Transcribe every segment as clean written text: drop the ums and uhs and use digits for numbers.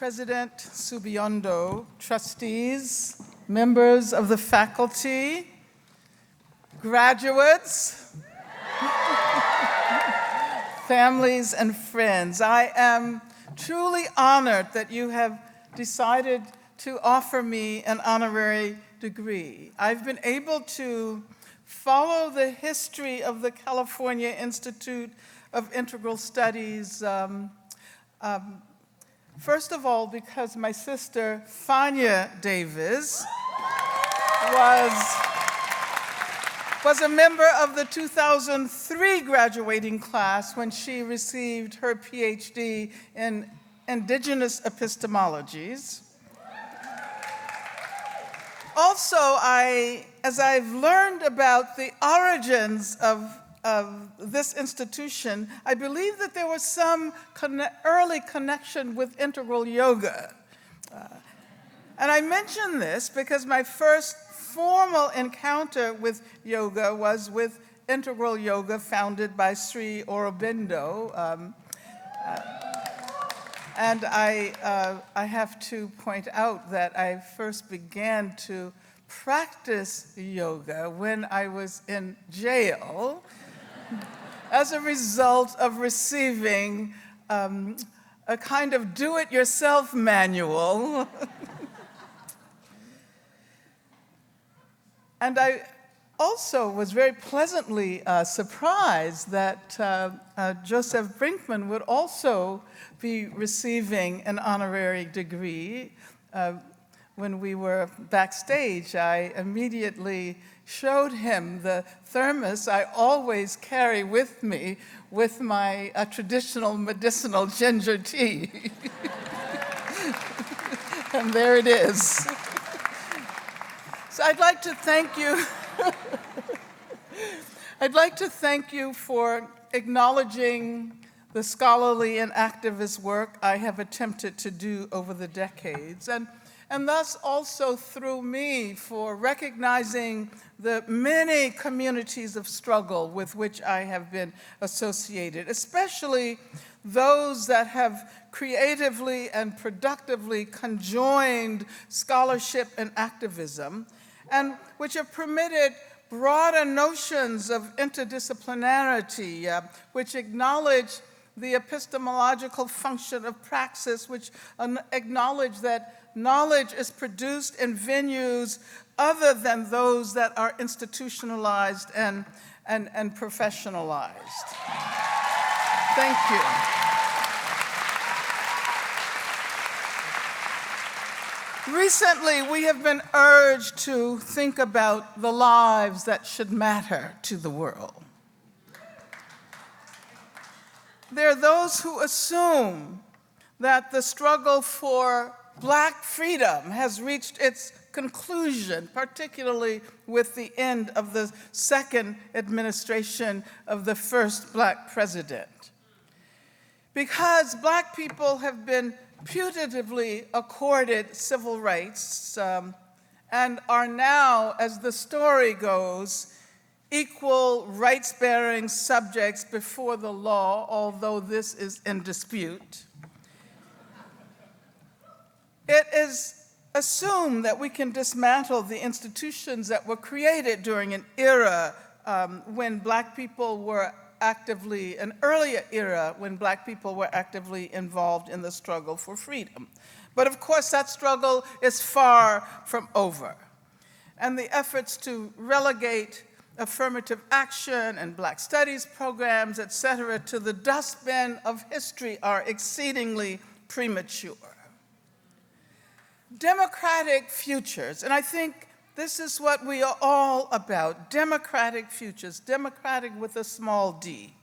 President Subiondo, trustees, members of the faculty, graduates, families, and friends. I am truly honored that you have decided to offer me an honorary degree. I've been able to follow the history of the California Institute of Integral Studies, first of all, because my sister, Fania Davis, was a member of the 2003 graduating class when she received her PhD in indigenous epistemologies. Also, as I've learned about the origins of this institution, I believe that there was some early connection with integral yoga. And I mention this because my first formal encounter with yoga was with integral yoga founded by Sri Aurobindo. And I have to point out that I first began to practice yoga when I was in jail as a result of receiving a kind of do-it-yourself manual. And I also was very pleasantly surprised that Joseph Brinkman would also be receiving an honorary degree. When we were backstage, I immediately showed him the thermos I always carry with me with my traditional medicinal ginger tea. And there it is. So I'd like to thank you. I'd like to thank you for acknowledging the scholarly and activist work I have attempted to do over the decades, and thus also through me for recognizing the many communities of struggle with which I have been associated, especially those that have creatively and productively conjoined scholarship and activism, and which have permitted broader notions of interdisciplinarity, which acknowledge the epistemological function of praxis, which acknowledge that knowledge is produced in venues other than those that are institutionalized and professionalized. Thank you. Recently, we have been urged to think about the lives that should matter to the world. There are those who assume that the struggle for Black freedom has reached its conclusion, particularly with the end of the second administration of the first Black president. Because Black people have been putatively accorded civil rights and are now, as the story goes, equal rights-bearing subjects before the law, although this is in dispute. It is assumed that we can dismantle the institutions that were created during an era when Black people were actively, an earlier era when Black people were actively involved in the struggle for freedom. But of course, that struggle is far from over. And the efforts to relegate affirmative action and Black studies programs, et cetera, to the dustbin of history are exceedingly premature. Democratic futures, and I think this is what we are all about, democratic futures, democratic with a small d.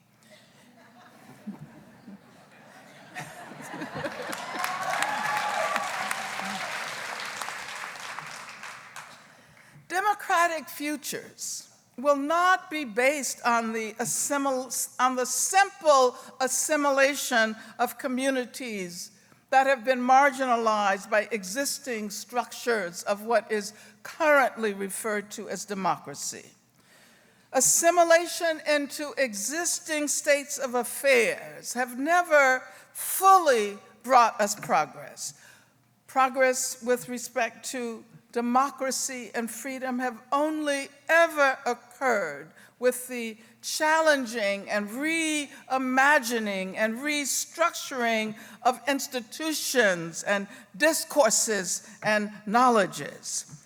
Democratic futures will not be based on the simple assimilation of communities that have been marginalized by existing structures of what is currently referred to as democracy. Assimilation into existing states of affairs have never fully brought us progress. Progress with respect to democracy and freedom have only ever occurred with the challenging and reimagining and restructuring of institutions and discourses and knowledges.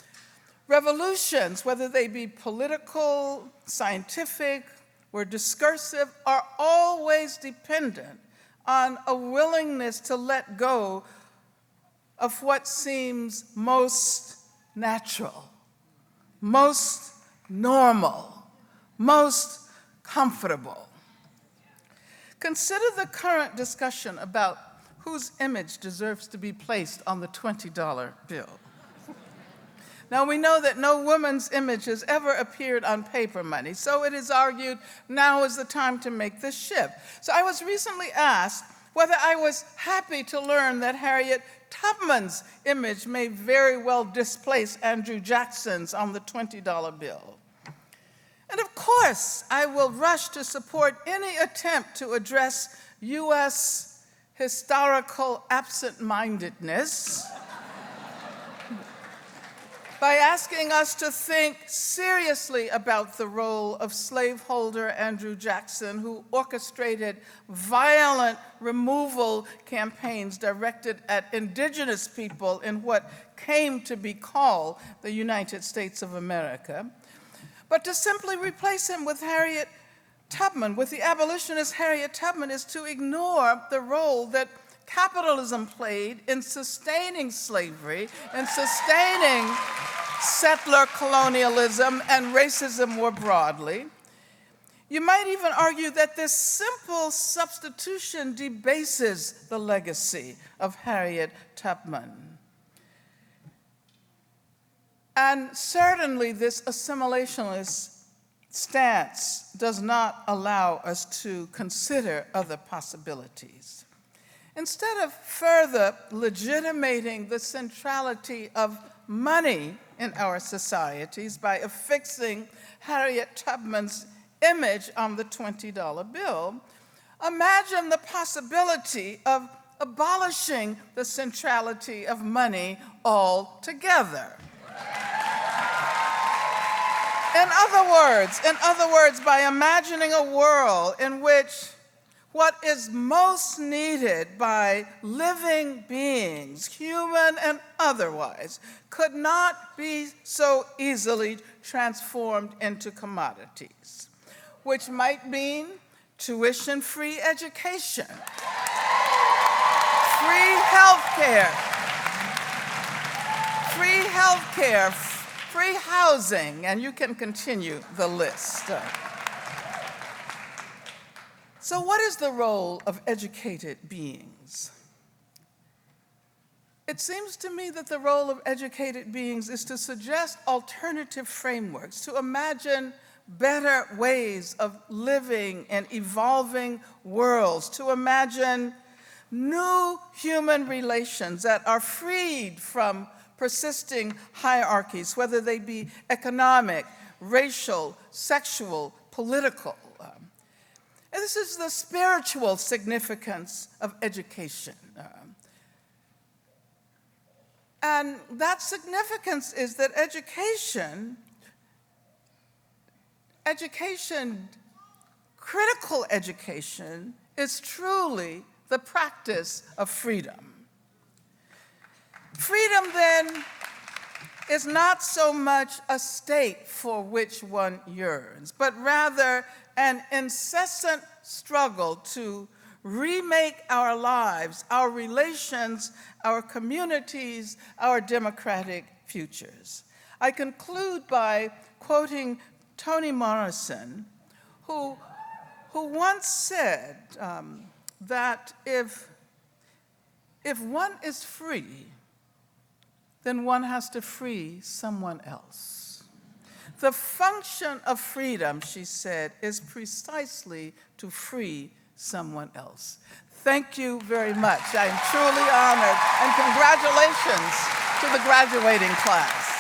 Revolutions, whether they be political, scientific, or discursive, are always dependent on a willingness to let go of what seems most natural, most normal, most comfortable. Consider the current discussion about whose image deserves to be placed on the $20 bill. Now, we know that no woman's image has ever appeared on paper money, so it is argued now is the time to make this shift. So I was recently asked whether I was happy to learn that Harriet Tubman's image may very well displace Andrew Jackson's on the $20 bill. And of course, I will rush to support any attempt to address U.S. historical absent-mindedness by asking us to think seriously about the role of slaveholder Andrew Jackson, who orchestrated violent removal campaigns directed at indigenous people in what came to be called the United States of America, but to simply replace him with Harriet Tubman, with the abolitionist Harriet Tubman, is to ignore the role that capitalism played in sustaining slavery and sustaining settler colonialism and racism more broadly. You might even argue that this simple substitution debases the legacy of Harriet Tubman. And certainly this assimilationist stance does not allow us to consider other possibilities. Instead of further legitimating the centrality of money in our societies by affixing Harriet Tubman's image on the $20 bill, imagine the possibility of abolishing the centrality of money altogether. In other words, by imagining a world in which what is most needed by living beings, human and otherwise, could not be so easily transformed into commodities, which might mean tuition-free education, free healthcare, free housing, and you can continue the list. So what is the role of educated beings? It seems to me that the role of educated beings is to suggest alternative frameworks, to imagine better ways of living and evolving worlds, to imagine new human relations that are freed from persisting hierarchies, whether they be economic, racial, sexual, political. And this is the spiritual significance of education. And that significance is that critical education, is truly the practice of freedom. Freedom, then, is not so much a state for which one yearns, but rather an incessant struggle to remake our lives, our relations, our communities, our democratic futures. I conclude by quoting Toni Morrison, who once said that if one is free, then one has to free someone else. The function of freedom, she said, is precisely to free someone else. Thank you very much. I am truly honored, and congratulations to the graduating class.